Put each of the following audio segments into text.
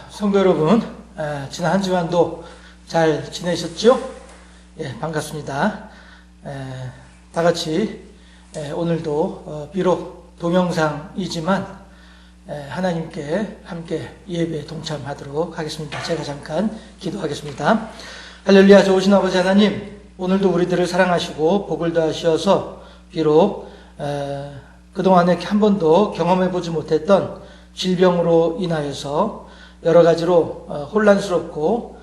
성도 여러분, 지난 한 주간도 잘 지내셨죠? 반갑습니다. 다 같이 오늘도 비록 동영상이지만 하나님께 함께 예배에 동참하도록 하겠습니다. 제가 잠깐 기도하겠습니다. 할렐루야. 좋으신 아버지 하나님, 오늘도 우리들을 사랑하시고 복을 더하셔서 비록 그동안에 한 번도 경험해보지 못했던 질병으로 인하여서 여러 가지로 혼란스럽고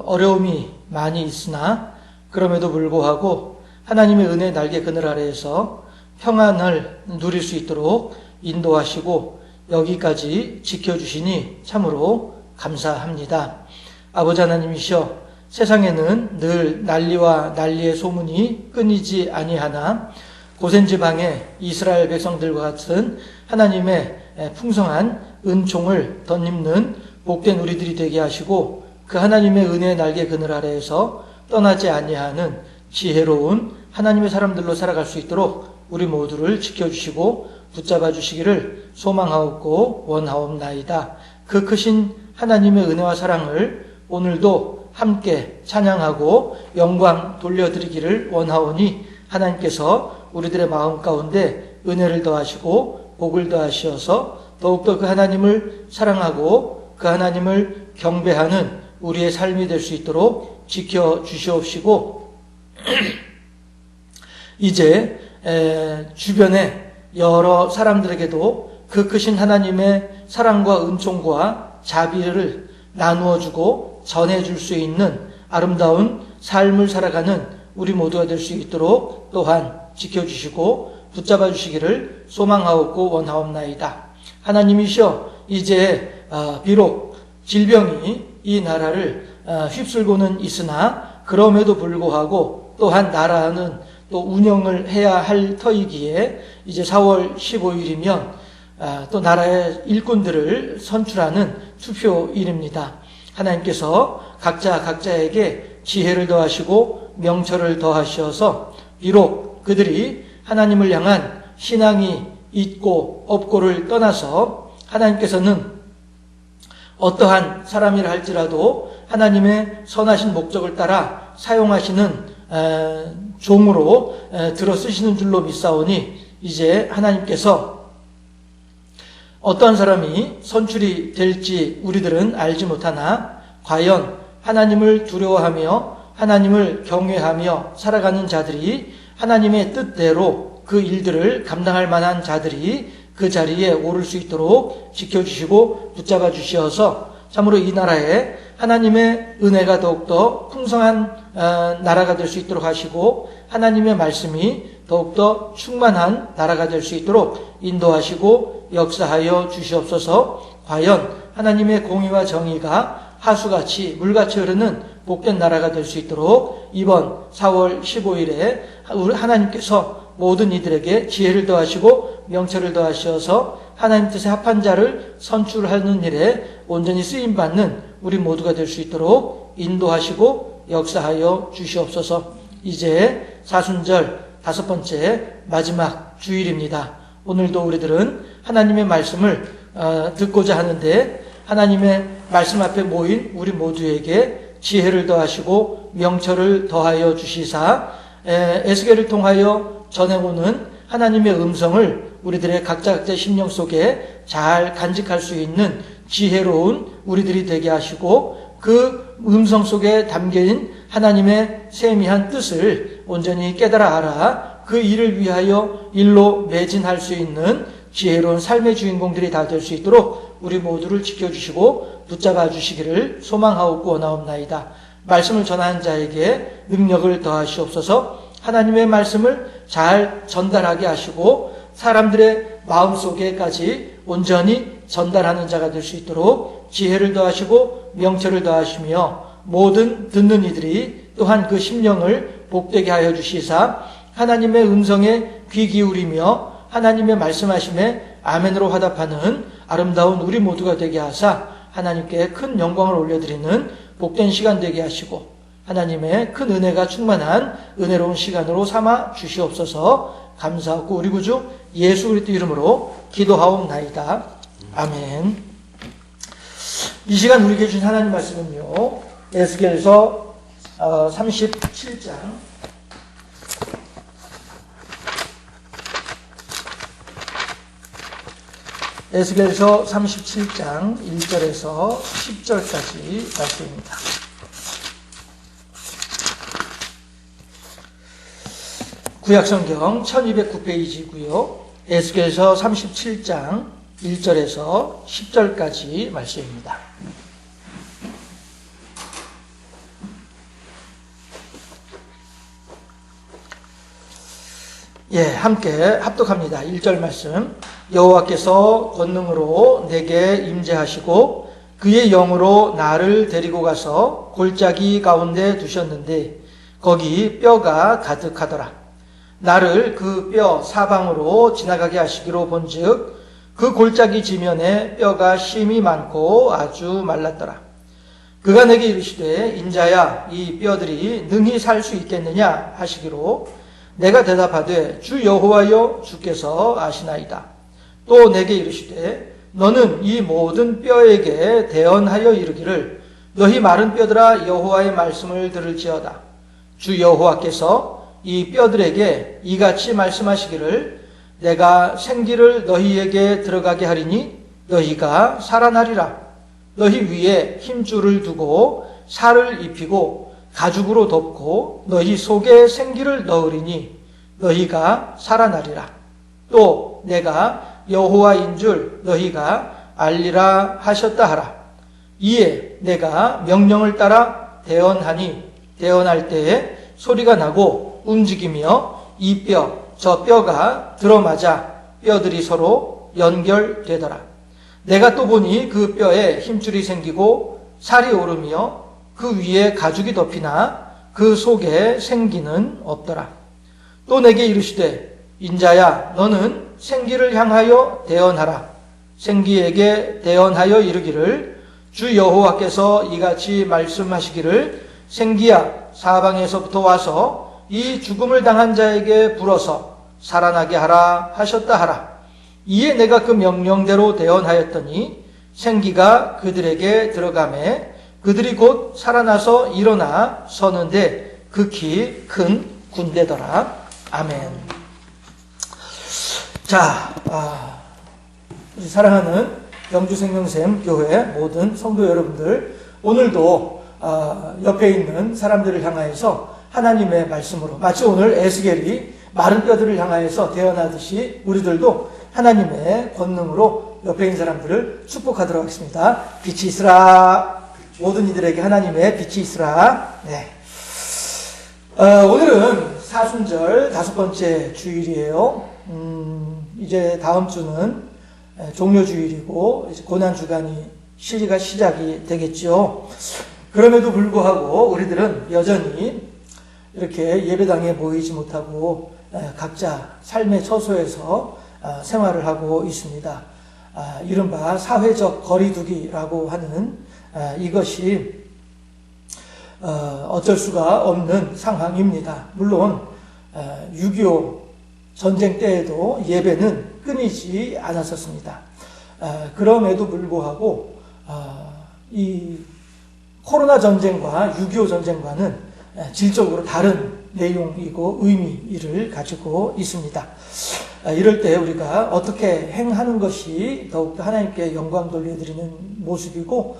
어려움이 많이 있으나 그럼에도 불구하고 하나님의 은혜의 날개 그늘 아래에서 평안을 누릴 수 있도록 인도하시고 여기까지 지켜주시니 참으로 감사합니다. 아버지 하나님이시여, 세상에는 늘 난리와 난리의 소문이 끊이지 아니하나 고센지방의 이스라엘 백성들과 같은 하나님의 풍성한 은총을 덧입는 복된 우리들이 되게 하시고 그 하나님의 은혜의 날개 그늘 아래에서 떠나지 아니하는 지혜로운 하나님의 사람들로 살아갈 수 있도록 우리 모두를 지켜주시고 붙잡아 주시기를 소망하옵고 원하옵나이다. 그 크신 하나님의 은혜와 사랑을 오늘도 함께 찬양하고 영광 돌려드리기를 원하오니 하나님께서 우리들의 마음 가운데 은혜를 더하시고 복을 더하시어서 더욱더 그 하나님을 사랑하고 그 하나님을 경배하는 우리의 삶이 될 수 있도록 지켜주시옵시고 이제 주변의 여러 사람들에게도 그 크신 하나님의 사랑과 은총과 자비를 나누어주고 전해줄 수 있는 아름다운 삶을 살아가는 우리 모두가 될 수 있도록 또한 지켜주시고 붙잡아 주시기를 소망하옵고 원하옵나이다. 하나님이시여, 이제 비록 질병이 이 나라를 휩쓸고는 있으나 그럼에도 불구하고 또한 나라는 또 운영을 해야 할 터이기에 이제 4월 15일이면 또 나라의 일꾼들을 선출하는 투표일입니다. 하나님께서 각자에게 지혜를 더하시고 명철을 더하셔서 비록 그들이 하나님을 향한 신앙이 있고 없고를 떠나서 하나님께서는 어떠한 사람이라 할지라도 하나님의 선하신 목적을 따라 사용하시는 종으로 들어 쓰시는 줄로 믿사오니 이제 하나님께서 어떠한 사람이 선출이 될지 우리들은 알지 못하나 과연 하나님을 두려워하며 하나님을 경외하며 살아가는 자들이 하나님의 뜻대로 그 일들을 감당할 만한 자들이 그 자리에 오를 수 있도록 지켜주시고 붙잡아 주시어서 참으로 이 나라에 하나님의 은혜가 더욱더 풍성한 나라가 될 수 있도록 하시고 하나님의 말씀이 더욱더 충만한 나라가 될 수 있도록 인도하시고 역사하여 주시옵소서. 과연 하나님의 공의와 정의가 하수같이 물같이 흐르는 복된 나라가 될 수 있도록 이번 4월 15일에 하나님께서 모든 이들에게 지혜를 더하시고 명철을 더하셔서 하나님 뜻에 합한 자를 선출하는 일에 온전히 쓰임받는 우리 모두가 될 수 있도록 인도하시고 역사하여 주시옵소서. 이제 사순절 5번째 마지막 주일입니다. 오늘도 우리들은 하나님의 말씀을 듣고자 하는데 하나님의 말씀 앞에 모인 우리 모두에게 지혜를 더하시고 명철을 더하여 주시사 에스겔을 통하여 전해오는 하나님의 음성을 우리들의 각자의 심령 속에 잘 간직할 수 있는 지혜로운 우리들이 되게 하시고 그 음성 속에 담겨진 하나님의 세미한 뜻을 온전히 깨달아 알아 그 일을 위하여 일로 매진할 수 있는 지혜로운 삶의 주인공들이 다 될 수 있도록 우리 모두를 지켜주시고 붙잡아 주시기를 소망하옵고 원하옵나이다. 말씀을 전하는 자에게 능력을 더하시옵소서. 하나님의 말씀을 잘 전달하게 하시고 사람들의 마음속에까지 온전히 전달하는 자가 될 수 있도록 지혜를 더하시고 명철을 더하시며 모든 듣는 이들이 또한 그 심령을 복되게 하여 주시사 하나님의 음성에 귀 기울이며 하나님의 말씀하심에 아멘으로 화답하는 아름다운 우리 모두가 되게 하사 하나님께 큰 영광을 올려드리는 복된 시간 되게 하시고 하나님의 큰 은혜가 충만한 은혜로운 시간으로 삼아 주시옵소서. 감사하고 우리 구주 예수 그리스도 이름으로 기도하옵나이다. 아멘. 이 시간 우리에게 주신 하나님 말씀은요, 에스겔서 37장 에스겔서 37장 1절에서 10절까지 말씀입니다. 구약성경 1209페이지고요. 에스겔서 37장 1절에서 10절까지 말씀입니다. 함께 합독합니다. 1절 말씀. 여호와께서 권능으로 내게 임재하시고 그의 영으로 나를 데리고 가서 골짜기 가운데 두셨는데 거기 뼈가 가득하더라. 나를 그 뼈 사방으로 지나가게 하시기로 본즉 그 골짜기 지면에 뼈가 심이 많고 아주 말랐더라. 그가 내게 이르시되 인자야 이 뼈들이 능히 살 수 있겠느냐 하시기로 내가 대답하되 주 여호와여 주께서 아시나이다. 또 내게 이르시되 너는 이 모든 뼈에게 대언하여 이르기를 너희 마른 뼈들아 여호와의 말씀을 들을지어다. 주 여호와께서 이 뼈들에게 이같이 말씀하시기를 내가 생기를 너희에게 들어가게 하리니 너희가 살아나리라. 너희 위에 힘줄을 두고 살을 입히고 가죽으로 덮고 너희 속에 생기를 넣으리니 너희가 살아나리라. 또 내가 여호와인 줄 너희가 알리라 하셨다 하라. 이에 내가 명령을 따라 대언하니 대언할 때에 소리가 나고 움직이며 이 뼈 저 뼈가 들어맞아 뼈들이 서로 연결되더라. 내가 또 보니 그 뼈에 힘줄이 생기고 살이 오르며 그 위에 가죽이 덮이나 그 속에 생기는 없더라. 또 내게 이르시되 인자야 너는 생기를 향하여 대언하라. 생기에게 대언하여 이르기를 주 여호와께서 이같이 말씀하시기를 생기야 사방에서부터 와서 이 죽음을 당한 자에게 불어서 살아나게 하라 하셨다 하라. 이에 내가 그 명령대로 대언하였더니 생기가 그들에게 들어가매 그들이 곧 살아나서 일어나 서는데 극히 큰 군대더라. 아멘. 자, 우리 사랑하는 영주생명샘 교회 모든 성도 여러분들, 오늘도 옆에 있는 사람들을 향하여서 하나님의 말씀으로 마치 오늘 에스겔이 마른 뼈들을 향하여서 대언하듯이 우리들도 하나님의 권능으로 옆에 있는 사람들을 축복하도록 하겠습니다. 빛이 있으라. 모든 이들에게 하나님의 빛이 있으라. 네. 오늘은 사순절 5번째 주일이에요. 이제 다음 주는 종료주일이고 이제 고난주간이 시리가 시작이 되겠죠. 그럼에도 불구하고 우리들은 여전히 이렇게 예배당에 모이지 못하고 각자 삶의 처소에서 생활을 하고 있습니다. 이른바 사회적 거리두기라고 하는 이것이 어쩔 수가 없는 상황입니다. 물론 6.25 전쟁 때에도 예배는 끊이지 않았었습니다. 그럼에도 불구하고 이 코로나 전쟁과 6.25 전쟁과는 질적으로 다른 내용이고 의미를 가지고 있습니다. 이럴 때 우리가 어떻게 행하는 것이 더욱더 하나님께 영광 돌려드리는 모습이고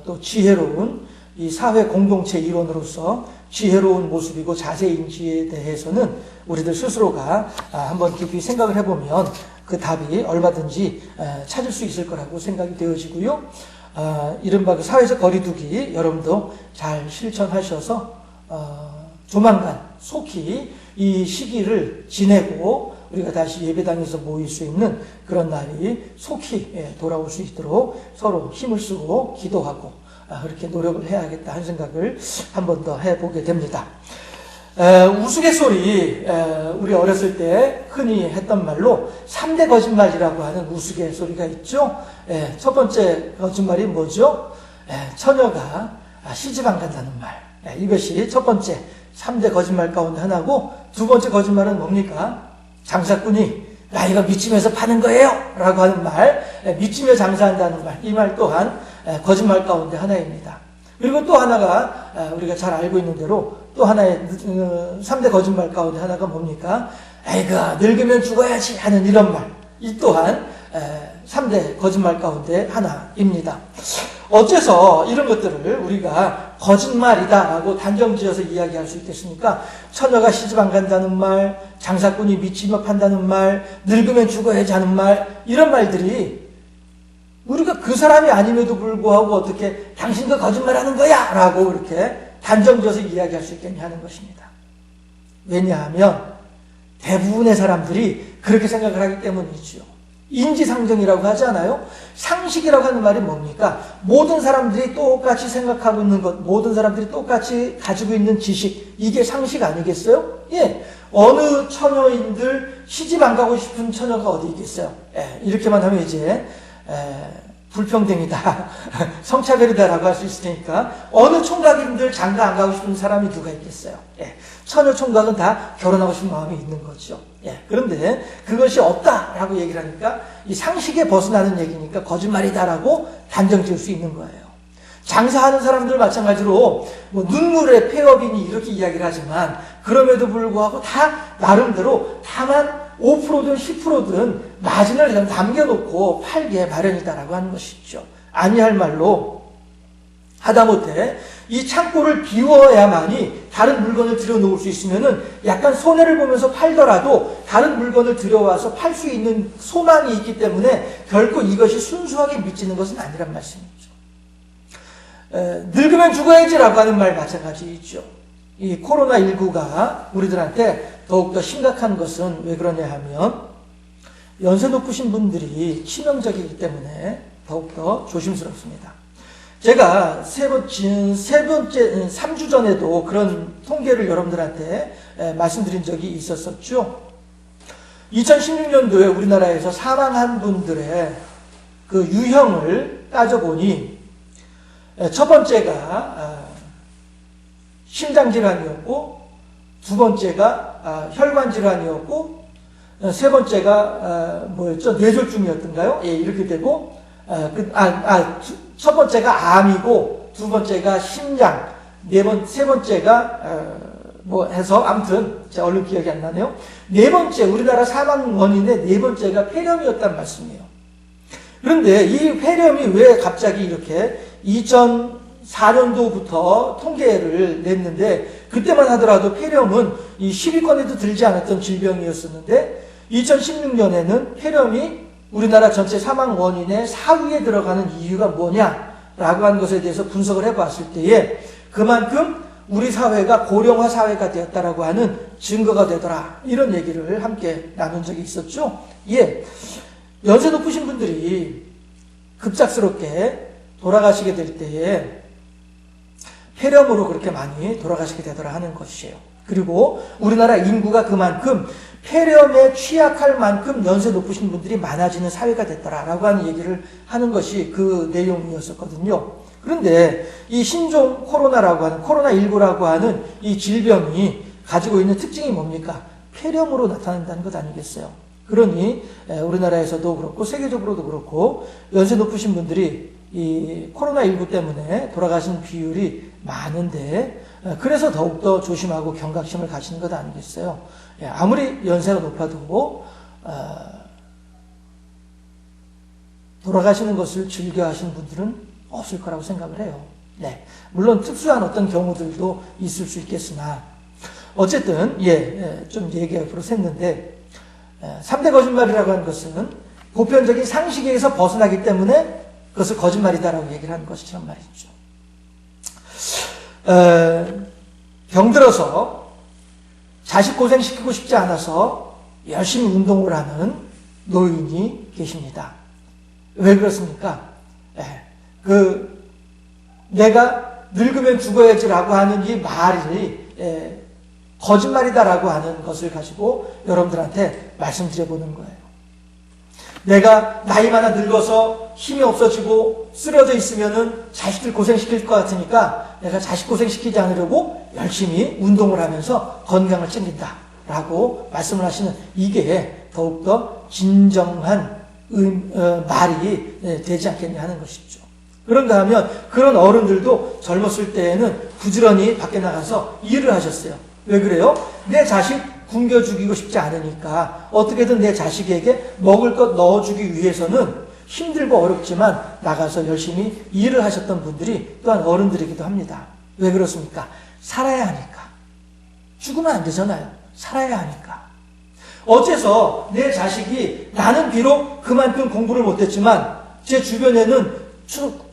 또 지혜로운 이 사회 공동체 일원으로서 지혜로운 모습이고 자세인지에 대해서는 우리들 스스로가 한번 깊이 생각을 해보면 그 답이 얼마든지 찾을 수 있을 거라고 생각이 되어지고요. 이른바 그 사회적 거리두기 여러분도 잘 실천하셔서 조만간 속히 이 시기를 지내고 우리가 다시 예배당에서 모일 수 있는 그런 날이 속히 돌아올 수 있도록 서로 힘을 쓰고 기도하고 그렇게 노력을 해야겠다 하는 생각을 한 번 더 해보게 됩니다. 우스갯소리, 우리 어렸을 때 흔히 했던 말로 3대 거짓말이라고 하는 우스갯소리가 있죠. 첫 번째 거짓말이 뭐죠? 처녀가 시집 안 간다는 말. 이것이 첫 번째 3대 거짓말 가운데 하나고, 두 번째 거짓말은 뭡니까? 장사꾼이 나이가 밑집에서 파는 거예요 라고 하는 말, 밑집에 장사한다는 말, 이 말 또한 거짓말 가운데 하나입니다. 그리고 또 하나가 우리가 잘 알고 있는 대로 또 하나의 3대 거짓말 가운데 하나가 뭡니까? 아이고 늙으면 죽어야지 하는 이런 말. 이 또한 3대 거짓말 가운데 하나입니다. 어째서 이런 것들을 우리가 거짓말이다라고 단정지어서 이야기할 수 있겠습니까? 처녀가 시집 안 간다는 말, 장사꾼이 밑지업한다는 말, 늙으면 죽어야지 하는 말, 이런 말들이 우리가 그 사람이 아님에도 불구하고 어떻게 당신도 거짓말하는 거야 라고 그렇게 단정지어서 이야기할 수 있겠냐 하는 것입니다. 왜냐하면 대부분의 사람들이 그렇게 생각을 하기 때문이죠. 인지상정이라고 하지 않아요? 상식이라고 하는 말이 뭡니까? 모든 사람들이 똑같이 생각하고 있는 것, 모든 사람들이 똑같이 가지고 있는 지식, 이게 상식 아니겠어요? 예. 어느 처녀인들 시집 안 가고 싶은 처녀가 어디 있겠어요? 예. 이렇게만 하면 이제 불평등이다, 성차별이다라고 할 수 있을 테니까 어느 총각인들 장가 안 가고 싶은 사람이 누가 있겠어요? 예. 처녀 총각은 다 결혼하고 싶은 마음이 있는 거죠. 예. 그런데 그것이 없다라고 얘기를 하니까 이 상식에 벗어나는 얘기니까 거짓말이다라고 단정 지을 수 있는 거예요. 장사하는 사람들 마찬가지로 뭐 눈물의 폐업이니 이렇게 이야기를 하지만 그럼에도 불구하고 다 나름대로 다만 5%든 10%든 마진을 남겨놓고 팔기에 마련이다라고 하는 것이죠. 아니할 말로 하다못해 이 창고를 비워야만이 다른 물건을 들여놓을 수 있으면은 약간 손해를 보면서 팔더라도 다른 물건을 들여와서 팔 수 있는 소망이 있기 때문에 결코 이것이 순수하게 미치는 것은 아니란 말씀이죠. 늙으면 죽어야지라고 하는 말 마찬가지이죠. 이 코로나19가 우리들한테 더욱더 심각한 것은 왜 그러냐 하면 연세 높으신 분들이 치명적이기 때문에 더욱더 조심스럽습니다. 제가 3주 전에도 그런 통계를 여러분들한테 말씀드린 적이 있었었죠. 2016년도에 우리나라에서 사망한 분들의 그 유형을 따져보니 첫 번째가 심장질환이었고, 두 번째가 혈관질환이었고, 세 번째가 뭐였죠? 뇌졸중이었던가요? 예, 이렇게 되고, 첫 번째가 암이고, 두 번째가 심장, 세 번째가 뭐 해서 아무튼 제가 얼른 기억이 안 나네요. 네 번째, 우리나라 사망 원인의 네 번째가 폐렴이었단 말씀이에요. 그런데 이 폐렴이 왜 갑자기 이렇게 2004년도부터 통계를 냈는데 그때만 하더라도 폐렴은 이 10위권에도 들지 않았던 질병이었었는데 2016년에는 폐렴이 우리나라 전체 사망 원인의 4위에 들어가는 이유가 뭐냐라고 하는 것에 대해서 분석을 해봤을 때에 그만큼 우리 사회가 고령화 사회가 되었다라고 하는 증거가 되더라. 이런 얘기를 함께 나눈 적이 있었죠. 예. 연세 높으신 분들이 급작스럽게 돌아가시게 될 때에 폐렴으로 그렇게 많이 돌아가시게 되더라 하는 것이에요. 그리고 우리나라 인구가 그만큼 폐렴에 취약할 만큼 연세 높으신 분들이 많아지는 사회가 됐더라라고 하는 얘기를 하는 것이 그 내용이었었거든요. 그런데 이 신종 코로나19라고 하는 이 질병이 가지고 있는 특징이 뭡니까? 폐렴으로 나타난다는 것 아니겠어요? 그러니 우리나라에서도 그렇고 세계적으로도 그렇고 연세 높으신 분들이 이 코로나19 때문에 돌아가신 비율이 많은데 그래서 더욱더 조심하고 경각심을 가지는 것 아니겠어요? 아무리 연세가 높아도 돌아가시는 것을 즐겨하시는 분들은 없을 거라고 생각을 해요. 네, 물론 특수한 어떤 경우들도 있을 수 있겠으나 어쨌든 좀 얘기가 앞으로 샜는데 3대 거짓말이라고 하는 것은 보편적인 상식에서 벗어나기 때문에 그것을 거짓말이다라고 얘기를 하는 것이란 말이죠. 병들어서 자식 고생시키고 싶지 않아서 열심히 운동을 하는 노인이 계십니다. 왜 그렇습니까? 내가 늙으면 죽어야지라고 하는 이 말이 거짓말이다라고 하는 것을 가지고 여러분들한테 말씀드려보는 거예요. 내가 나이 많아 늙어서 힘이 없어지고 쓰러져 있으면은 자식들 고생시킬 것 같으니까 내가 자식 고생시키지 않으려고 열심히 운동을 하면서 건강을 챙긴다라고 말씀을 하시는 이게 더욱더 진정한 말이 되지 않겠냐 하는 것이죠. 그런가 하면 그런 어른들도 젊었을 때에는 부지런히 밖에 나가서 일을 하셨어요. 왜 그래요? 내 자식 굶겨 죽이고 싶지 않으니까 어떻게든 내 자식에게 먹을 것 넣어주기 위해서는 힘들고 어렵지만 나가서 열심히 일을 하셨던 분들이 또한 어른들이기도 합니다. 왜 그렇습니까? 살아야 하니까. 죽으면 안 되잖아요. 살아야 하니까. 어째서 내 자식이 나는 비록 그만큼 공부를 못했지만 제 주변에는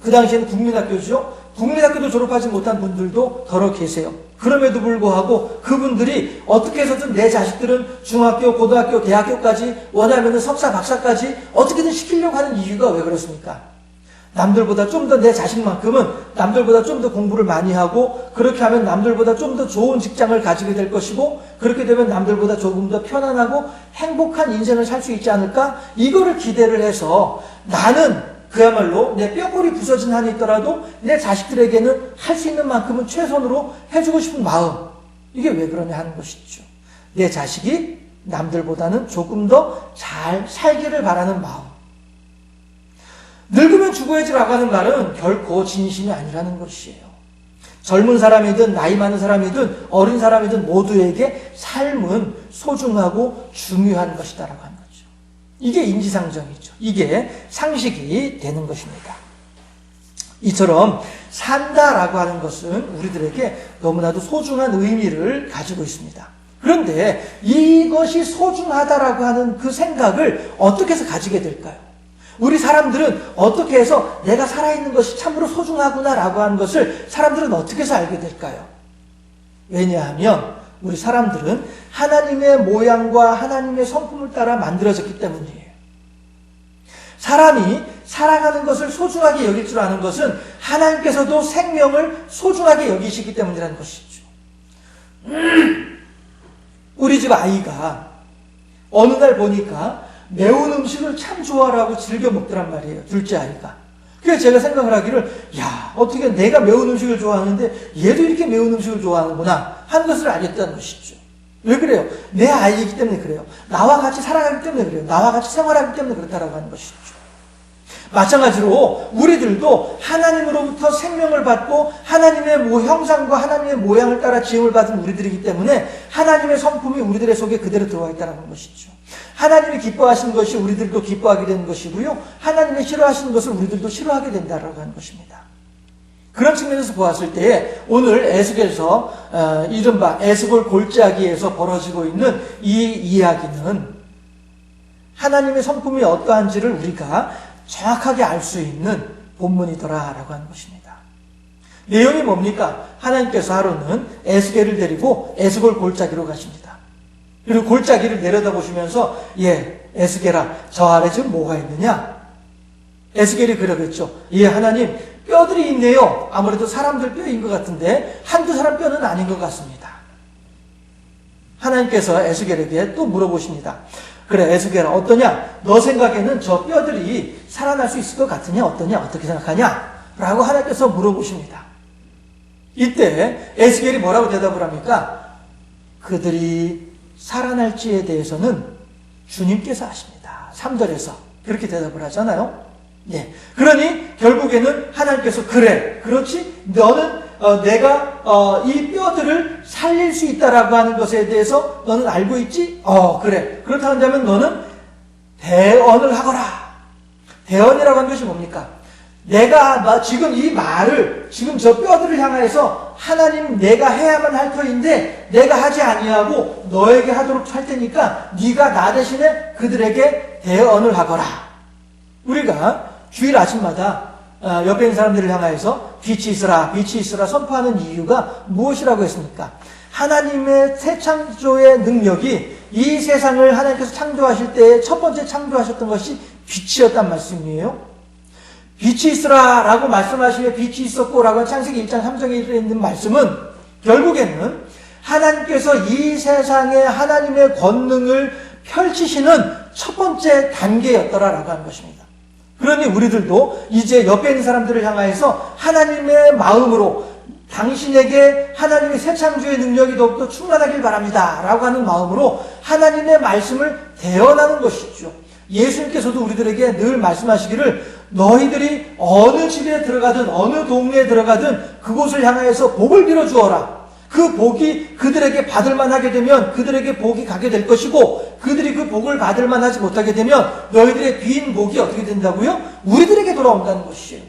그 당시에는 국민학교죠. 국민학교도 졸업하지 못한 분들도 더러 계세요. 그럼에도 불구하고 그분들이 어떻게 해서든 내 자식들은 중학교, 고등학교, 대학교까지 원하면은 석사, 박사까지 어떻게든 시키려고 하는 이유가 왜 그렇습니까? 남들보다 좀 더 내 자식만큼은 남들보다 좀 더 공부를 많이 하고 그렇게 하면 남들보다 좀 더 좋은 직장을 가지게 될 것이고 그렇게 되면 남들보다 조금 더 편안하고 행복한 인생을 살 수 있지 않을까? 이거를 기대를 해서 나는 그야말로 내 뼈골이 부서진 한이 있더라도 내 자식들에게는 할 수 있는 만큼은 최선으로 해주고 싶은 마음. 이게 왜 그러냐 하는 것이죠. 내 자식이 남들보다는 조금 더 잘 살기를 바라는 마음. 늙으면 죽어야지라고 하는 말은 결코 진심이 아니라는 것이에요. 젊은 사람이든 나이 많은 사람이든 어린 사람이든 모두에게 삶은 소중하고 중요한 것이다라고 하는 거죠. 이게 인지상정이죠. 이게 상식이 되는 것입니다. 이처럼 산다라고 하는 것은 우리들에게 너무나도 소중한 의미를 가지고 있습니다. 그런데 이것이 소중하다라고 하는 그 생각을 어떻게 해서 가지게 될까요? 우리 사람들은 어떻게 해서 내가 살아있는 것이 참으로 소중하구나라고 하는 것을 사람들은 어떻게 해서 알게 될까요? 왜냐하면 우리 사람들은 하나님의 모양과 하나님의 성품을 따라 만들어졌기 때문이에요. 사람이 살아가는 것을 소중하게 여길 줄 아는 것은 하나님께서도 생명을 소중하게 여기시기 때문이라는 것이죠. 우리 집 아이가 어느 날 보니까 매운 음식을 참 좋아하고 즐겨 먹더란 말이에요. 둘째 아이가. 그래서 제가 생각을 하기를 어떻게 내가 매운 음식을 좋아하는데 얘도 이렇게 매운 음식을 좋아하는구나 하는 것을 알겠다는 것이죠. 왜 그래요? 내 아이이기 때문에 그래요. 나와 같이 살아가기 때문에 그래요. 나와 같이 생활하기 때문에 그렇다라고 하는 것이죠. 마찬가지로 우리들도 하나님으로부터 생명을 받고 하나님의 형상과 하나님의 모양을 따라 지음을 받은 우리들이기 때문에 하나님의 성품이 우리들의 속에 그대로 들어와 있다는 것이죠. 하나님이 기뻐하시는 것이 우리들도 기뻐하게 되는 것이고요. 하나님이 싫어하시는 것을 우리들도 싫어하게 된다라고 하는 것입니다. 그런 측면에서 보았을 때 오늘 에스겔서 이른바 에스골 골짜기에서 벌어지고 있는 이 이야기는 하나님의 성품이 어떠한지를 우리가 정확하게 알 수 있는 본문이더라라고 하는 것입니다. 내용이 뭡니까? 하나님께서 하루는 에스겔을 데리고 에스골 골짜기로 가십니다. 그리고 골짜기를 내려다보시면서 에스겔아 저 아래 지금 뭐가 있느냐? 에스겔이 그러겠죠. 하나님 뼈들이 있네요. 아무래도 사람들 뼈인 것 같은데 한두 사람 뼈는 아닌 것 같습니다. 하나님께서 에스겔에게 또 물어보십니다. 그래 에스겔아 어떠냐? 너 생각에는 저 뼈들이 살아날 수 있을 것 같으냐? 어떠냐? 어떻게 생각하냐? 라고 하나님께서 물어보십니다. 이때 에스겔이 뭐라고 대답을 합니까? 그들이 살아날지에 대해서는 주님께서 아십니다. 3절에서 그렇게 대답을 하잖아요. 그러니 결국에는 하나님께서 그래 그렇지 너는 내가 이 뼈들을 살릴 수 있다라고 하는 것에 대해서 너는 알고 있지? 그래. 그렇다 한다면 너는 대언을 하거라. 대언이라고 하는 것이 뭡니까? 내가 지금 이 말을 지금 저 뼈들을 향해서 하나님 내가 해야만 할 터인데 내가 하지 아니하고 너에게 하도록 할 테니까 네가 나 대신에 그들에게 대언을 하거라. 우리가 주일 아침마다 옆에 있는 사람들을 향해서 빛이 있으라 선포하는 이유가 무엇이라고 했습니까? 하나님의 새 창조의 능력이 이 세상을 하나님께서 창조하실 때 첫 번째 창조하셨던 것이 빛이었단 말씀이에요. 빛이 있으라 라고 말씀하시며 빛이 있었고 라고 창세기 1장 3절에 있는 말씀은 결국에는 하나님께서 이 세상에 하나님의 권능을 펼치시는 첫 번째 단계였더라라고 하는 것입니다. 그러니 우리들도 이제 옆에 있는 사람들을 향해서 하나님의 마음으로 당신에게 하나님의 새 창조의 능력이 더욱더 충만하길 바랍니다 라고 하는 마음으로 하나님의 말씀을 대언하는 것이죠. 예수님께서도 우리들에게 늘 말씀하시기를 너희들이 어느 집에 들어가든 어느 동네에 들어가든 그곳을 향하여서 복을 빌어 주어라. 그 복이 그들에게 받을만 하게 되면 그들에게 복이 가게 될 것이고, 그들이 그 복을 받을만 하지 못하게 되면 너희들의 빈 복이 어떻게 된다고요? 우리들에게 돌아온다는 것이에요.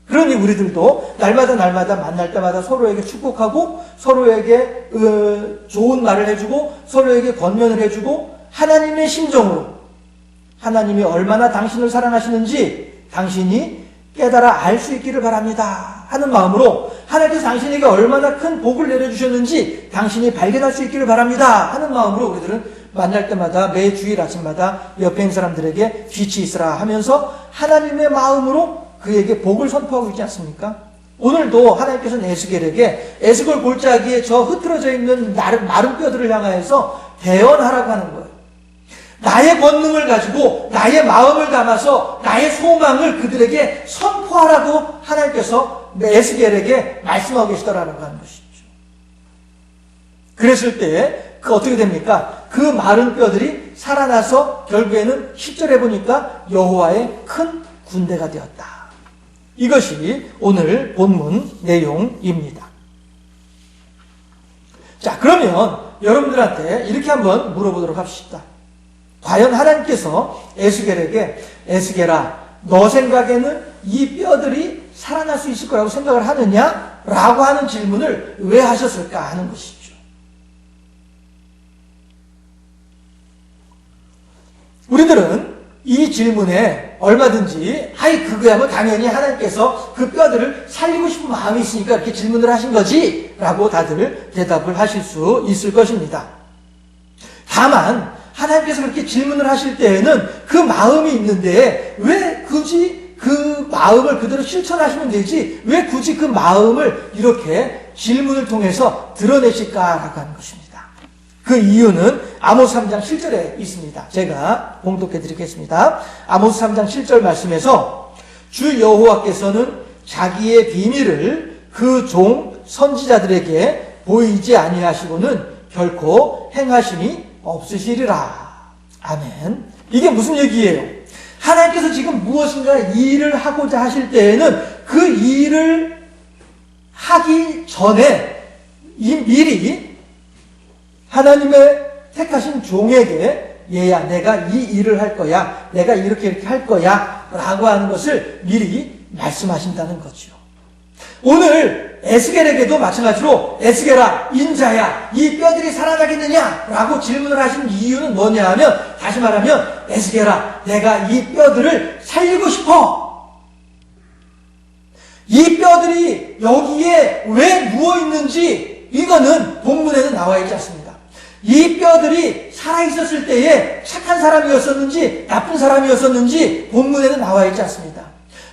그러니 우리들도 날마다 만날 때마다 서로에게 축복하고, 서로에게 좋은 말을 해주고, 서로에게 권면을 해주고, 하나님의 심정으로 하나님이 얼마나 당신을 사랑하시는지 당신이 깨달아 알 수 있기를 바랍니다 하는 마음으로, 하나님께서 당신에게 얼마나 큰 복을 내려주셨는지 당신이 발견할 수 있기를 바랍니다 하는 마음으로 우리들은 만날 때마다 매 주일 아침마다 옆에 있는 사람들에게 빛이 있으라 하면서 하나님의 마음으로 그에게 복을 선포하고 있지 않습니까? 오늘도 하나님께서는 에스겔에게 에스겔 골짜기에 저 흐트러져 있는 마른 뼈들을 향하여서 대언하라고 하는 거예요. 나의 권능을 가지고 나의 마음을 담아서 나의 소망을 그들에게 선포하라고 하나님께서 에스겔에게 말씀하고 계시더라라고 하는 것이죠. 그랬을 때 그 어떻게 됩니까? 그 마른 뼈들이 살아나서 결국에는 10절에 보니까 여호와의 큰 군대가 되었다. 이것이 오늘 본문 내용입니다. 자, 그러면 여러분들한테 이렇게 한번 물어보도록 합시다. 과연 하나님께서 에스겔에게 에스겔아, 너 생각에는 이 뼈들이 살아날 수 있을 거라고 생각을 하느냐? 라고 하는 질문을 왜 하셨을까 하는 것이죠. 우리들은 이 질문에 얼마든지 그거야 뭐 당연히 하나님께서 그 뼈들을 살리고 싶은 마음이 있으니까 이렇게 질문을 하신 거지 라고 다들 대답을 하실 수 있을 것입니다. 다만 하나님께서 그렇게 질문을 하실 때에는 그 마음이 있는데 왜 굳이 그 마음을 그대로 실천하시면 되지 왜 굳이 그 마음을 이렇게 질문을 통해서 드러내실까라고 하는 것입니다. 그 이유는 아모스 3장 7절에 있습니다. 제가 봉독해 드리겠습니다. 아모스 3장 7절 말씀에서 주 여호와께서는 자기의 비밀을 그 종 선지자들에게 보이지 아니하시고는 결코 행하심이 없으시리라. 아멘. 이게 무슨 얘기예요? 하나님께서 지금 무엇인가 일을 하고자 하실 때에는 그 일을 하기 전에 미리 하나님의 택하신 종에게 얘야 내가 이 일을 할 거야, 내가 이렇게 할 거야 라고 하는 것을 미리 말씀하신다는 거죠. 오늘 에스겔에게도 마찬가지로 에스겔아 인자야 이 뼈들이 살아나겠느냐 라고 질문을 하신 이유는 뭐냐 하면, 다시 말하면 에스겔아 내가 이 뼈들을 살리고 싶어. 이 뼈들이 여기에 왜 누워있는지 이거는 본문에는 나와 있지 않습니다. 이 뼈들이 살아있었을 때에 착한 사람이었었는지 나쁜 사람이었었는지 본문에는 나와 있지 않습니다.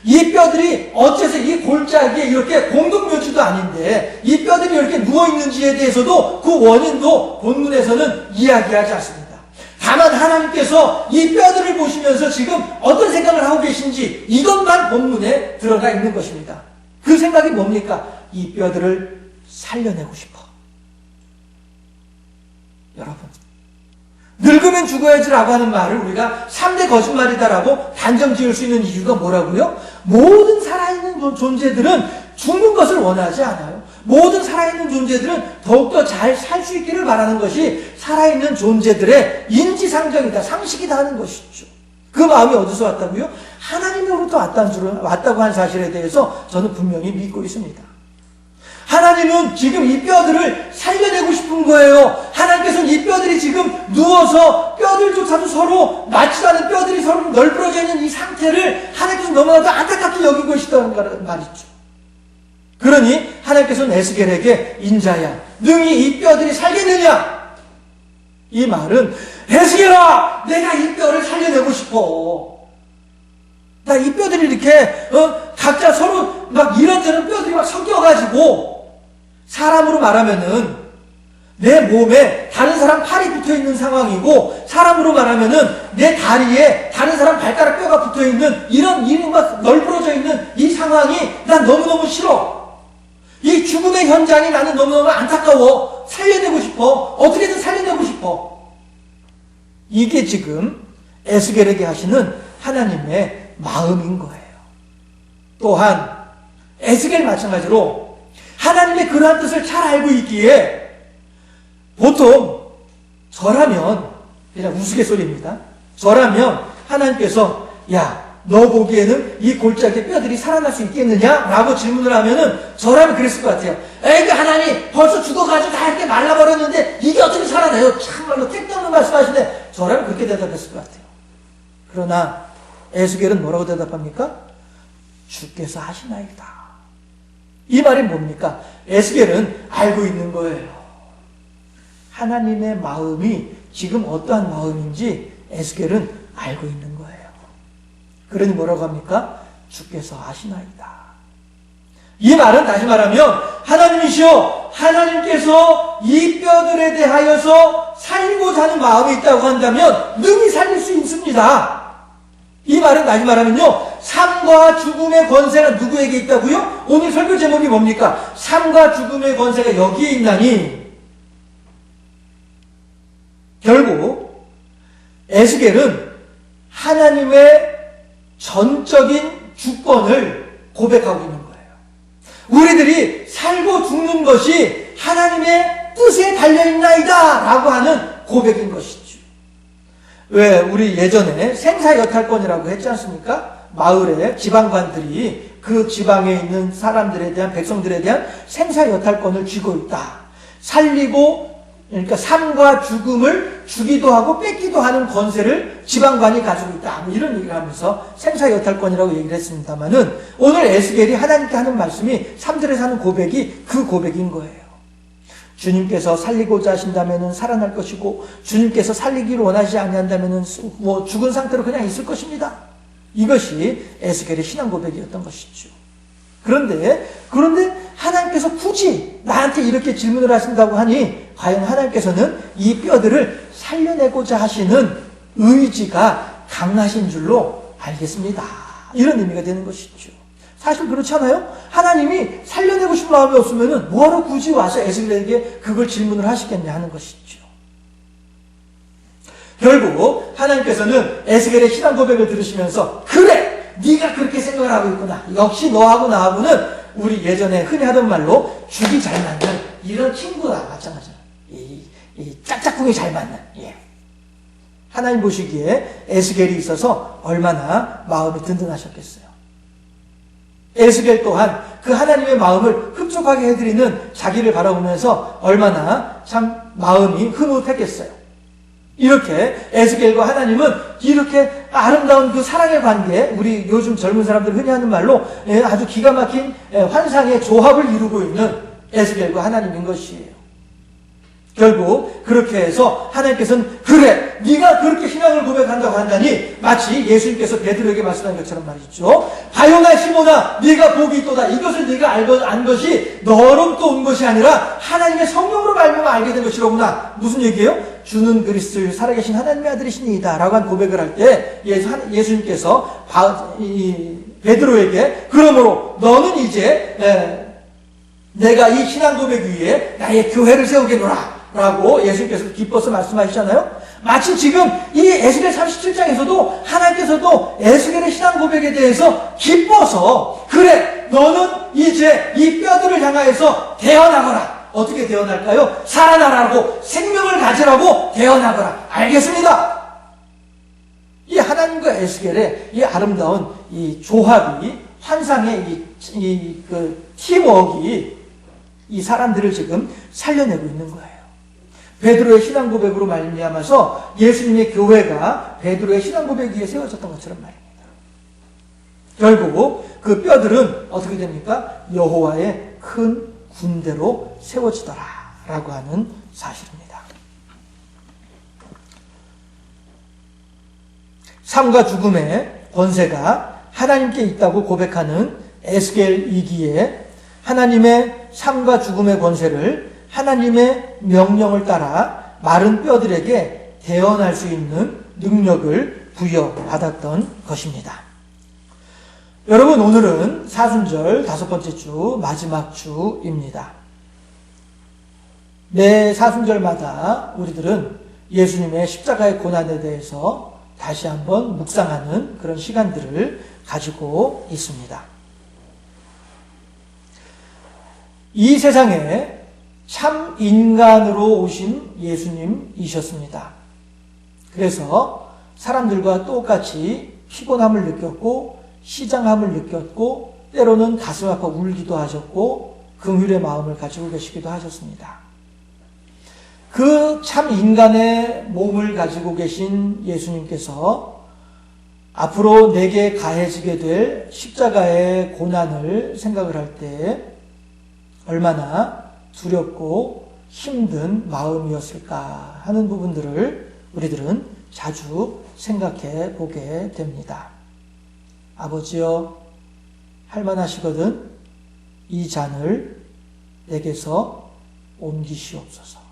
이 뼈들이 어째서 이 골짜기에 이렇게 공동묘지도 아닌데 이 뼈들이 이렇게 누워있는지에 대해서도 그 원인도 본문에서는 이야기하지 않습니다. 다만 하나님께서 이 뼈들을 보시면서 지금 어떤 생각을 하고 계신지 이것만 본문에 들어가 있는 것입니다. 그 생각이 뭡니까? 이 뼈들을 살려내고 싶어. 여러분, 늙으면 죽어야지라고 하는 말을 우리가 3대 거짓말이다라고 단정 지을 수 있는 이유가 뭐라고요? 모든 살아있는 존재들은 죽는 것을 원하지 않아요. 모든 살아있는 존재들은 더욱더 잘 살 수 있기를 바라는 것이 살아있는 존재들의 인지상정이다, 상식이다 하는 것이죠. 그 마음이 어디서 왔다고요? 하나님으로부터 왔다고 한 사실에 대해서 저는 분명히 믿고 있습니다. 하나님은 지금 이 뼈들을 살려내고 싶은 거예요. 하나님께서는 이 뼈들이 지금 누워서 뼈들조차도 서로 맞지도 않은 뼈들이 서로 널브러져 있는 이 상태를 하나님께서 너무나도 안타깝게 여기고 계시다는 말이죠. 그러니 하나님께서는 에스겔에게 인자야 능히 이 뼈들이 살겠느냐? 이 말은 에스겔아 내가 이 뼈를 살려내고 싶어. 나 이 뼈들이 이렇게 각자 서로 막 이런저런 뼈들이 막 섞여가지고 사람으로 말하면은 내 몸에 다른 사람 팔이 붙어있는 상황이고, 사람으로 말하면은 내 다리에 다른 사람 발가락 뼈가 붙어있는 이런 막 널브러져 있는 이 상황이 난 너무너무 싫어. 이 죽음의 현장이 나는 너무너무 안타까워. 살려내고 싶어. 어떻게든 살려내고 싶어. 이게 지금 에스겔에게 하시는 하나님의 마음인 거예요. 또한 에스겔 마찬가지로 하나님의 그러한 뜻을 잘 알고 있기에 보통 저라면, 그냥 우스갯소리입니다. 저라면 하나님께서 야, 너 보기에는 이 골짜기의 뼈들이 살아날 수 있겠느냐? 라고 질문을 하면은 저라면 그랬을 것 같아요. 에이, 하나님 벌써 죽어가지고 다 이렇게 말라버렸는데 이게 어떻게 살아나요? 참말로 택도 없는 말씀하시는데 저라면 그렇게 대답했을 것 같아요. 그러나 에스겔은 뭐라고 대답합니까? 주께서 하시나이다. 이 말이 뭡니까? 에스겔은 알고 있는 거예요. 하나님의 마음이 지금 어떠한 마음인지 에스겔은 알고 있는 거예요. 그러니 뭐라고 합니까? 주께서 아시나이다. 이 말은 다시 말하면 하나님이시여, 하나님께서 이 뼈들에 대하여서 살리고자 하는 마음이 있다고 한다면 능히 살릴 수 있습니다. 이 말은 다시 말하면요, 삶과 죽음의 권세가 누구에게 있다고요? 오늘 설교 제목이 뭡니까? 삶과 죽음의 권세가 여기에 있나니. 결국 에스겔은 하나님의 전적인 주권을 고백하고 있는 거예요. 우리들이 살고 죽는 것이 하나님의 뜻에 달려있나이다 라고 하는 고백인 것이죠. 왜 우리 예전에 생사여탈권이라고 했지 않습니까? 마을에 지방관들이 그 지방에 있는 사람들에 대한, 백성들에 대한 생사여탈권을 쥐고 있다. 살리고, 그러니까 삶과 죽음을 주기도 하고 뺏기도 하는 권세를 지방관이 가지고 있다. 뭐 이런 얘기를 하면서 생사여탈권이라고 얘기를 했습니다만은 오늘 에스겔이 하나님께 하는 말씀이 3절에서 하는 고백이 그 고백인 거예요. 주님께서 살리고자 하신다면은 살아날 것이고 주님께서 살리기를 원하지 아니한다면은 뭐 죽은 상태로 그냥 있을 것입니다. 이것이 에스겔의 신앙 고백이었던 것이죠. 그런데 하나님께서 굳이 나한테 이렇게 질문을 하신다고 하니 과연 하나님께서는 이 뼈들을 살려내고자 하시는 의지가 강하신 줄로 알겠습니다. 이런 의미가 되는 것이죠. 사실 그렇지 않아요? 하나님이 살려내고 싶은 마음이 없으면 뭐하러 굳이 와서 에스겔에게 그걸 질문을 하시겠냐 하는 것이죠. 결국 하나님께서는 에스겔의 신앙 고백을 들으시면서 그래! 네가 그렇게 생각을 하고 있구나. 역시 너하고 나하고는 우리 예전에 흔히 하던 말로 죽이 잘 맞는 이런 친구가 마찬가지야. 이 짝짝꿍이 잘 맞는. 예. 하나님 보시기에 에스겔이 있어서 얼마나 마음이 든든하셨겠어요. 에스겔 또한 그 하나님의 마음을 흡족하게 해드리는 자기를 바라보면서 얼마나 참 마음이 흐뭇했겠어요. 이렇게 에스겔과 하나님은 이렇게 아름다운 그 사랑의 관계, 우리 요즘 젊은 사람들 흔히 하는 말로 아주 기가 막힌 환상의 조합을 이루고 있는 에스겔과 하나님인 것이에요. 결국 그렇게 해서 하나님께서는 그래, 네가 그렇게 신앙을 고백한다고 한다니 마치 예수님께서 베드로에게 말씀한 것처럼 말이죠. 바요나 시몬아, 네가 복이 있도다. 이것을 네가 안 것이 너로부터 온 것이 아니라 하나님의 성령으로 말미암아 알게 된 것이로구나. 무슨 얘기예요? 주는 그리스도의 살아계신 하나님의 아들이시니이다 라고 한 고백을 할 때 예수님께서 베드로에게 그러므로 너는 이제 내가 이 신앙 고백 위에 나의 교회를 세우겠노라 라고 예수님께서 기뻐서 말씀하시잖아요. 마치 지금 이 에스겔 37장에서도 하나님께서도 에스겔의 신앙 고백에 대해서 기뻐서 그래, 너는 이제 이 뼈들을 향하여서 대언하거라. 어떻게 대언할까요? 살아나라고, 생명을 가지라고 대언하거라. 알겠습니다. 이 하나님과 에스겔의 이 아름다운 이 조합이, 환상의 그 팀워크가 이 사람들을 지금 살려내고 있는 거예요. 베드로의 신앙 고백으로 말미암아서 예수님의 교회가 베드로의 신앙 고백 위에 세워졌던 것처럼 말입니다. 결국 그 뼈들은 어떻게 됩니까? 여호와의 큰 군대로 세워지더라 라고 하는 사실입니다. 삶과 죽음의 권세가 하나님께 있다고 고백하는 에스겔이기에 하나님의 삶과 죽음의 권세를 하나님의 명령을 따라 마른 뼈들에게 대언할 수 있는 능력을 부여받았던 것입니다. 여러분, 오늘은 사순절 5번째 주 마지막 주입니다. 매 사순절마다 우리들은 예수님의 십자가의 고난에 대해서 다시 한번 묵상하는 그런 시간들을 가지고 있습니다. 이 세상에 참 인간으로 오신 예수님이셨습니다. 그래서 사람들과 똑같이 피곤함을 느꼈고 시장함을 느꼈고 때로는 가슴 아파 울기도 하셨고 긍휼의 마음을 가지고 계시기도 하셨습니다. 그 참 인간의 몸을 가지고 계신 예수님께서 앞으로 내게 가해지게 될 십자가의 고난을 생각을 할 때 얼마나 두렵고 힘든 마음이었을까 하는 부분들을 우리들은 자주 생각해 보게 됩니다. 아버지여, 할만하시거든 이 잔을 내게서 옮기시옵소서.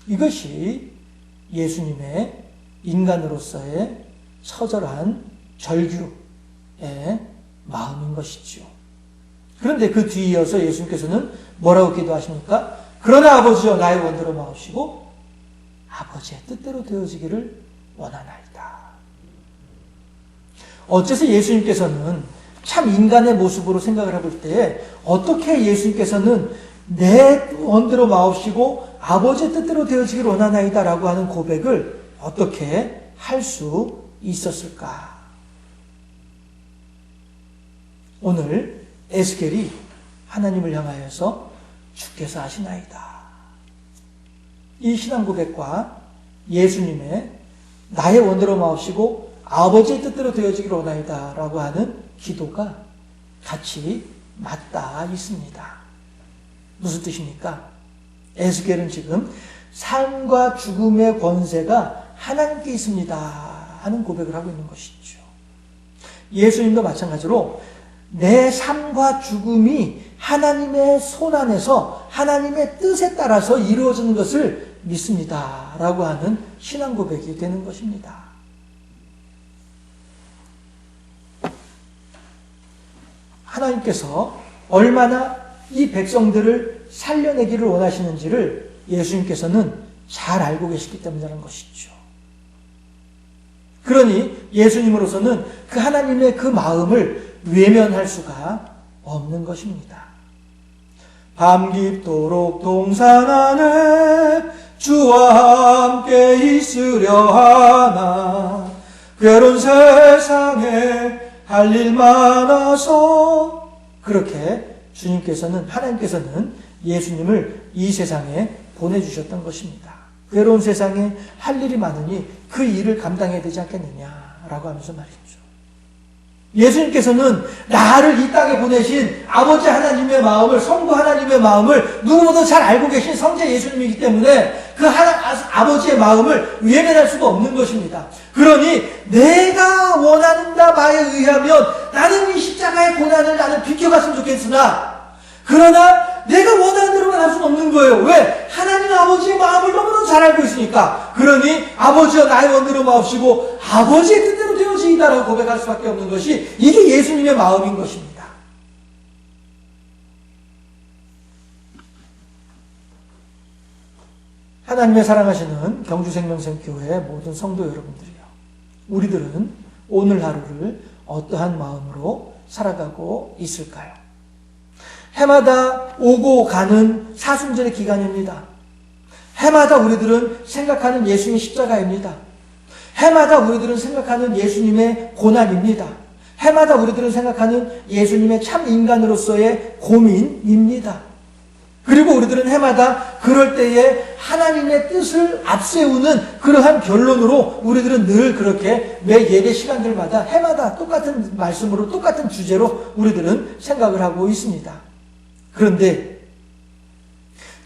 이것이 예수님의 인간으로서의 처절한 절규의 마음인 것이지요. 그런데 그 뒤이어서 예수님께서는 뭐라고 기도하십니까? 그러나 아버지여, 나의 원대로 마옵시고 아버지의 뜻대로 되어지기를 원하나이다. 어째서 예수님께서는 참 인간의 모습으로 생각을 해볼 때 어떻게 예수님께서는 내 원대로 마옵시고 아버지의 뜻대로 되어지기를 원하나이다 라고 하는 고백을 어떻게 할 수 있었을까? 오늘 에스겔이 하나님을 향하여서 주께서 하시나이다. 이 신앙 고백과 예수님의 나의 원대로 마옵시고 아버지의 뜻대로 되어지기를 원하이다 라고 하는 기도가 같이 맞닿아 있습니다. 무슨 뜻입니까? 에스겔은 지금 삶과 죽음의 권세가 하나님께 있습니다 하는 고백을 하고 있는 것이죠. 예수님도 마찬가지로 내 삶과 죽음이 하나님의 손 안에서 하나님의 뜻에 따라서 이루어지는 것을 믿습니다 라고 하는 신앙 고백이 되는 것입니다. 하나님께서 얼마나 이 백성들을 살려내기를 원하시는지를 예수님께서는 잘 알고 계시기 때문이라는 것이죠. 그러니 예수님으로서는 그 하나님의 그 마음을 외면할 수가 없는 것입니다. 밤 깊도록 동산 안에 주와 함께 있으려 하나 괴로운 세상에 할 일 많아서 그렇게 주님께서는 하나님께서는 예수님을 이 세상에 보내주셨던 것입니다. 괴로운 세상에 할 일이 많으니 그 일을 감당해야 되지 않겠느냐라고 하면서 말이죠. 예수님께서는 나를 이 땅에 보내신 아버지 하나님의 마음을, 성부 하나님의 마음을 누구보다 잘 알고 계신 성자 예수님이기 때문에 그 아버지의 마음을 외면할 수가 없는 것입니다. 그러니 내가 원하는 바에 의하면 나는 이 십자가의 고난을 나는 비켜갔으면 좋겠으나 그러나 내가 원하는 대로만 할 수는 없는 거예요. 왜? 하나님 아버지의 마음을 너무나 잘 알고 있으니까. 그러니 아버지여 나의 원대로 마옵시고 아버지의 뜻대로 되어지이다라고 고백할 수밖에 없는 것이 이게 예수님의 마음인 것입니다. 하나님의 사랑하시는 경주생명샘교회 모든 성도 여러분들이요, 우리들은 오늘 하루를 어떠한 마음으로 살아가고 있을까요? 해마다 오고 가는 사순절의 기간입니다. 해마다 우리들은 생각하는 예수님의 십자가입니다. 해마다 우리들은 생각하는 예수님의 고난입니다. 해마다 우리들은 생각하는 예수님의 참 인간으로서의 고민입니다. 그리고 우리들은 해마다 그럴 때에 하나님의 뜻을 앞세우는 그러한 결론으로 우리들은 늘 그렇게 매 예배 시간들마다 해마다 똑같은 말씀으로 똑같은 주제로 우리들은 생각을 하고 있습니다. 그런데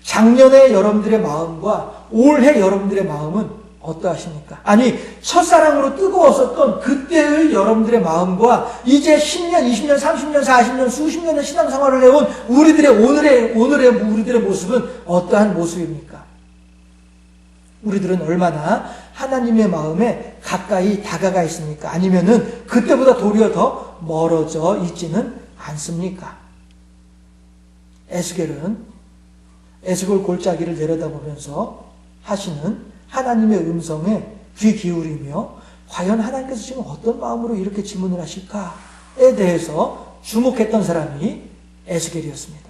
작년의 여러분들의 마음과 올해 여러분들의 마음은 어떠하십니까? 아니, 첫사랑으로 뜨거웠었던 그때의 여러분들의 마음과 이제 10년, 20년, 30년, 40년, 수십 년의 신앙생활을 해온 우리들의 오늘의 우리들의 모습은 어떠한 모습입니까? 우리들은 얼마나 하나님의 마음에 가까이 다가가 있습니까? 아니면은 그때보다 도리어 더 멀어져 있지는 않습니까? 에스겔은 에스겔 골짜기를 내려다보면서 하시는 하나님의 음성에 귀 기울이며 과연 하나님께서 지금 어떤 마음으로 이렇게 질문을 하실까에 대해서 주목했던 사람이 에스겔이었습니다.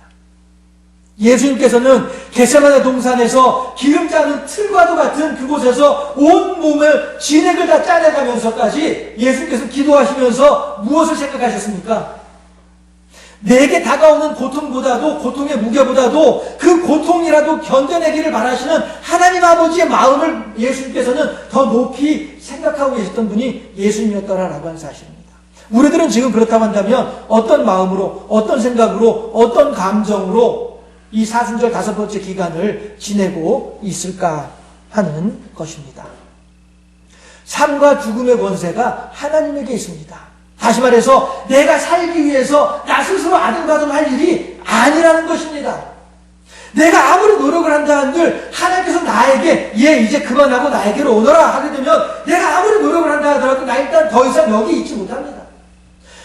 예수님께서는 겟세마네 동산에서 기름 짜는 틀과도 같은 그곳에서 온 몸을 진액을 다 짜내가면서까지 예수님께서 기도하시면서 무엇을 생각하셨습니까? 내게 다가오는 고통보다도, 고통의 무게보다도 그 고통이라도 견뎌내기를 바라시는 하나님 아버지의 마음을 예수님께서는 더 높이 생각하고 계셨던 분이 예수님이었더라라고 하는 사실입니다. 우리들은 지금 그렇다고 한다면 어떤 마음으로, 어떤 생각으로, 어떤 감정으로 이 사순절 5번째 기간을 지내고 있을까 하는 것입니다. 삶과 죽음의 권세가 하나님에게 있습니다. 다시 말해서 내가 살기 위해서 나 스스로 아둥바둥할 일이 아니라는 것입니다. 내가 아무리 노력을 한다 한들 하나님께서 나에게 이제 그만하고 나에게로 오너라 하게 되면 내가 아무리 노력을 한다 하더라도 나 일단 더 이상 여기 있지 못합니다.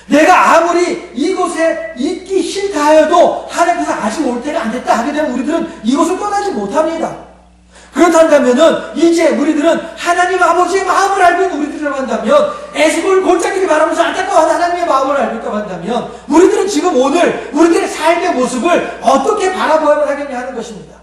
내가 아무리 이곳에 있기 싫다 하여도 하나님께서 아직 올 때가 안 됐다 하게 되면 우리들은 이곳을 떠나지 못합니다. 그렇다면은 이제 우리들은 하나님 아버지의 마음을 알고 있는 우리들이라고 한다면, 에스겔 골짜기를 바라면서 안타까운 하나님의 마음을 알고 있다고 한다면 우리들은 지금 오늘 우리들의 삶의 모습을 어떻게 바라봐야 하겠냐 하는 것입니다.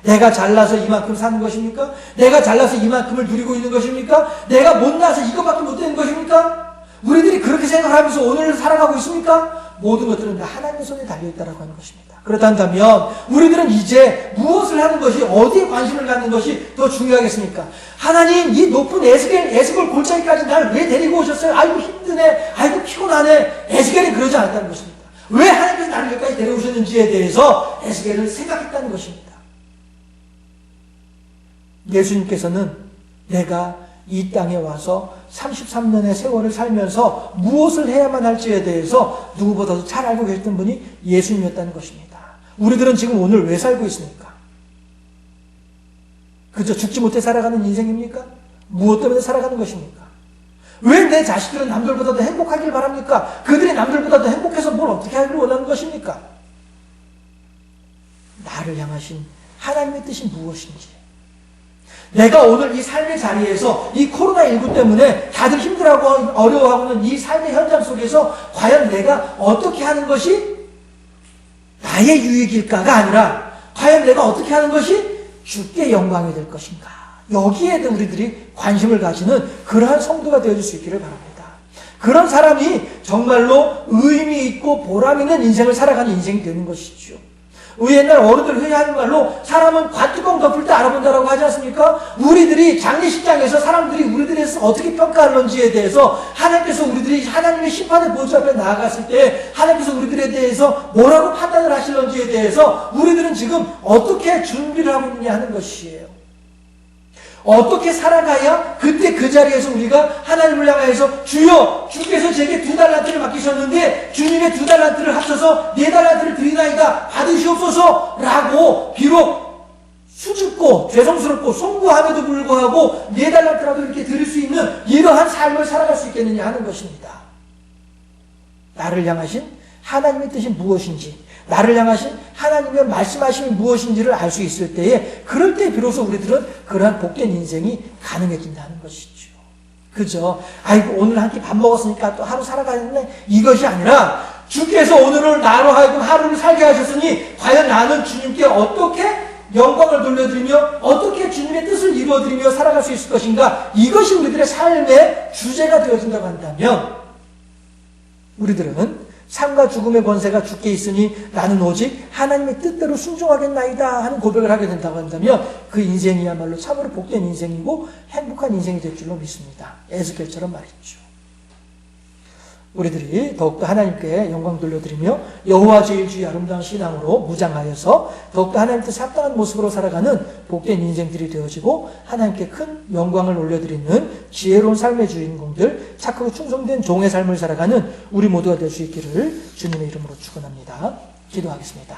내가 잘나서 이만큼 사는 것입니까? 내가 잘나서 이만큼을 누리고 있는 것입니까? 내가 못나서 이것밖에 못 되는 것입니까? 우리들이 그렇게 생각하면서 오늘을 살아가고 있습니까? 모든 것들은 다 하나님의 손에 달려있다고 하는 것입니다. 그렇다면 우리들은 이제 무엇을 하는 것이, 어디에 관심을 갖는 것이 더 중요하겠습니까? 하나님, 이 높은 에스겔 골짜기까지 날 왜 데리고 오셨어요? 아이고 힘드네, 아이고 피곤하네. 에스겔이 그러지 않았다는 것입니다. 왜 하나님께서 나를 여기까지 데려오셨는지에 대해서 에스겔을 생각했다는 것입니다. 예수님께서는 내가 이 땅에 와서 33년의 세월을 살면서 무엇을 해야만 할지에 대해서 누구보다도 잘 알고 계셨던 분이 예수님이었다는 것입니다. 우리들은 지금 오늘 왜 살고 있습니까? 그저 죽지 못해 살아가는 인생입니까? 무엇 때문에 살아가는 것입니까? 왜 내 자식들은 남들보다도 행복하길 바랍니까? 그들이 남들보다도 행복해서 뭘 어떻게 하기를 원하는 것입니까? 나를 향하신 하나님의 뜻이 무엇인지, 내가 오늘 이 삶의 자리에서 이 코로나19 때문에 다들 힘들어하고 어려워하고는 이 삶의 현장 속에서 과연 내가 어떻게 하는 것이 나의 유익일까가 아니라 과연 내가 어떻게 하는 것이 주께 영광이 될 것인가, 여기에 우리들이 관심을 가지는 그러한 성도가 되어줄 수 있기를 바랍니다. 그런 사람이 정말로 의미 있고 보람 있는 인생을 살아가는 인생이 되는 것이죠. 우리 옛날 어른들 회의하는 말로 사람은 관뚜껑 덮을 때 알아본다라고 하지 않습니까? 우리들이 장례식장에서 사람들이 우리들에 대해서 어떻게 평가하는지에 대해서 하나님께서 우리들이 하나님의 심판의 보좌 앞에 나아갔을 때 하나님께서 우리들에 대해서 뭐라고 판단을 하실는지에 대해서 우리들은 지금 어떻게 준비를 하고 있느냐 하는 것이에요. 어떻게 살아가야 그때 그 자리에서 우리가 하나님을 향해서 주여, 주께서 제게 2달란트를 맡기셨는데 주님의 2달란트를 합쳐서 4달란트를 드리나이다, 받으시옵소서 라고 비록 수줍고 죄송스럽고 송구함에도 불구하고 4달란트라도 이렇게 드릴 수 있는 이러한 삶을 살아갈 수 있겠느냐 하는 것입니다. 나를 향하신 하나님의 뜻이 무엇인지, 나를 향하신 하나님의 말씀하심이 무엇인지를 알 수 있을 때에, 그럴 때 비로소 우리들은 그러한 복된 인생이 가능해진다는 것이죠. 그죠? 아이고 오늘 한 끼 밥 먹었으니까 또 하루 살아가겠네, 이것이 아니라 주께서 오늘을 나로 하여금 하루를 살게 하셨으니 과연 나는 주님께 어떻게 영광을 돌려드리며 어떻게 주님의 뜻을 이루어드리며 살아갈 수 있을 것인가, 이것이 우리들의 삶의 주제가 되어진다고 한다면 우리들은 삶과 죽음의 권세가 주께 있으니 나는 오직 하나님의 뜻대로 순종하겠나이다 하는 고백을 하게 된다고 한다면 그 인생이야말로 참으로 복된 인생이고 행복한 인생이 될 줄로 믿습니다. 에스겔처럼 말이죠. 우리들이 더욱더 하나님께 영광 돌려드리며 여호와 제1주의 아름다운 신앙으로 무장하여서 더욱더 하나님 뜻에 합당한 모습으로 살아가는 복된 인생들이 되어지고 하나님께 큰 영광을 올려드리는 지혜로운 삶의 주인공들, 착하고 충성된 종의 삶을 살아가는 우리 모두가 될 수 있기를 주님의 이름으로 축원합니다. 기도하겠습니다.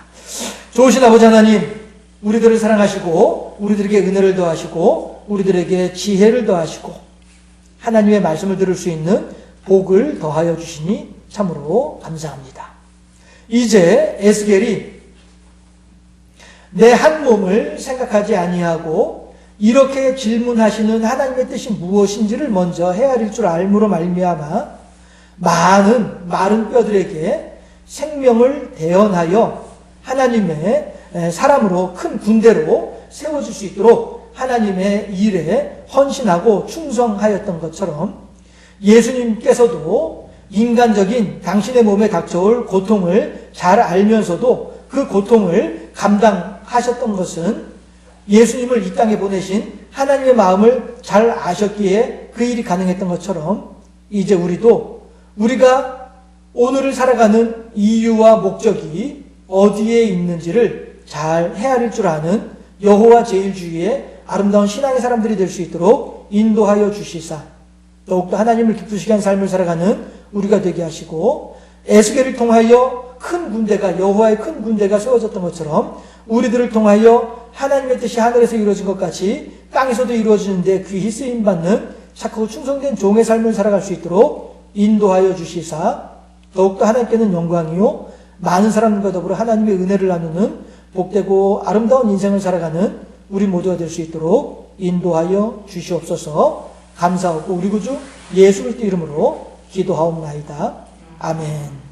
좋으신 아버지 하나님, 우리들을 사랑하시고 우리들에게 은혜를 더하시고 우리들에게 지혜를 더하시고 하나님의 말씀을 들을 수 있는 복을 더하여 주시니 참으로 감사합니다. 이제 에스겔이 내 한 몸을 생각하지 아니하고 이렇게 질문하시는 하나님의 뜻이 무엇인지를 먼저 헤아릴 줄 알므로 말미암아 많은 마른 뼈들에게 생명을 대언하여 하나님의 사람으로 큰 군대로 세워줄 수 있도록 하나님의 일에 헌신하고 충성하였던 것처럼 예수님께서도 인간적인 당신의 몸에 닥쳐올 고통을 잘 알면서도 그 고통을 감당하셨던 것은 예수님을 이 땅에 보내신 하나님의 마음을 잘 아셨기에 그 일이 가능했던 것처럼 이제 우리가 오늘을 살아가는 이유와 목적이 어디에 있는지를 잘 헤아릴 줄 아는 여호와 제일주의의 아름다운 신앙의 사람들이 될 수 있도록 인도하여 주시사 더욱더 하나님을 기쁘시게 한 삶을 살아가는 우리가 되게 하시고 에스겔을 통하여 큰 군대가 여호와의 큰 군대가 세워졌던 것처럼 우리들을 통하여 하나님의 뜻이 하늘에서 이루어진 것 같이 땅에서도 이루어지는데 귀히 쓰임받는 착하고 충성된 종의 삶을 살아갈 수 있도록 인도하여 주시사 더욱더 하나님께는 영광이요 많은 사람들과 더불어 하나님의 은혜를 나누는 복되고 아름다운 인생을 살아가는 우리 모두가 될 수 있도록 인도하여 주시옵소서. 감사하고 우리 구주 예수 그리스도 이름으로 기도하옵나이다. 아멘.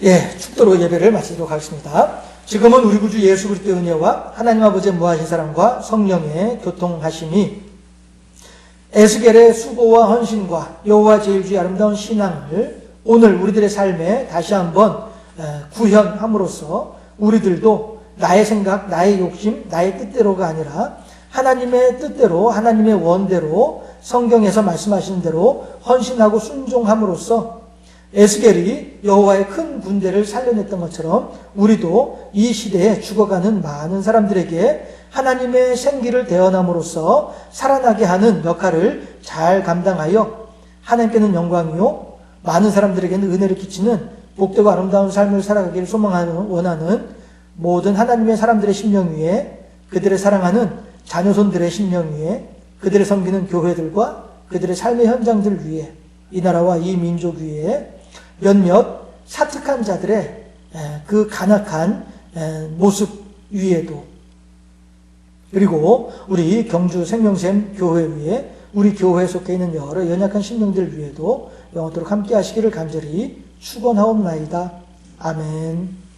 예, 축도로 예배를 마치도록 하겠습니다. 지금은 우리 구주 예수 그리스도의 은혜와 하나님 아버지의 무하신 사랑과 성령의 교통하심이 에스겔의 수고와 헌신과 여호와 제일주의 아름다운 신앙을 오늘 우리들의 삶에 다시 한번 구현함으로써 우리들도 나의 생각, 나의 욕심, 나의 뜻대로가 아니라 하나님의 뜻대로 하나님의 원대로 성경에서 말씀하시는 대로 헌신하고 순종함으로써 에스겔이 여호와의 큰 군대를 살려냈던 것처럼 우리도 이 시대에 죽어가는 많은 사람들에게 하나님의 생기를 대언함으로써 살아나게 하는 역할을 잘 감당하여 하나님께는 영광이요 많은 사람들에게는 은혜를 끼치는 복되고 아름다운 삶을 살아가기를 소망하는 원하는 모든 하나님의 사람들의 심령 위에 그들의 사랑하는 자녀손들의 심령 위에 그들의 섬기는 교회들과 그들의 삶의 현장들 위에 이 나라와 이 민족 위에 몇몇 사특한 자들의 그 간악한 모습 위에도 그리고 우리 경주 생명샘 교회 위에 우리 교회에 속해 있는 여러 연약한 심령들 위에도 영원토록 함께 하시기를 간절히 축원하옵나이다. 아멘.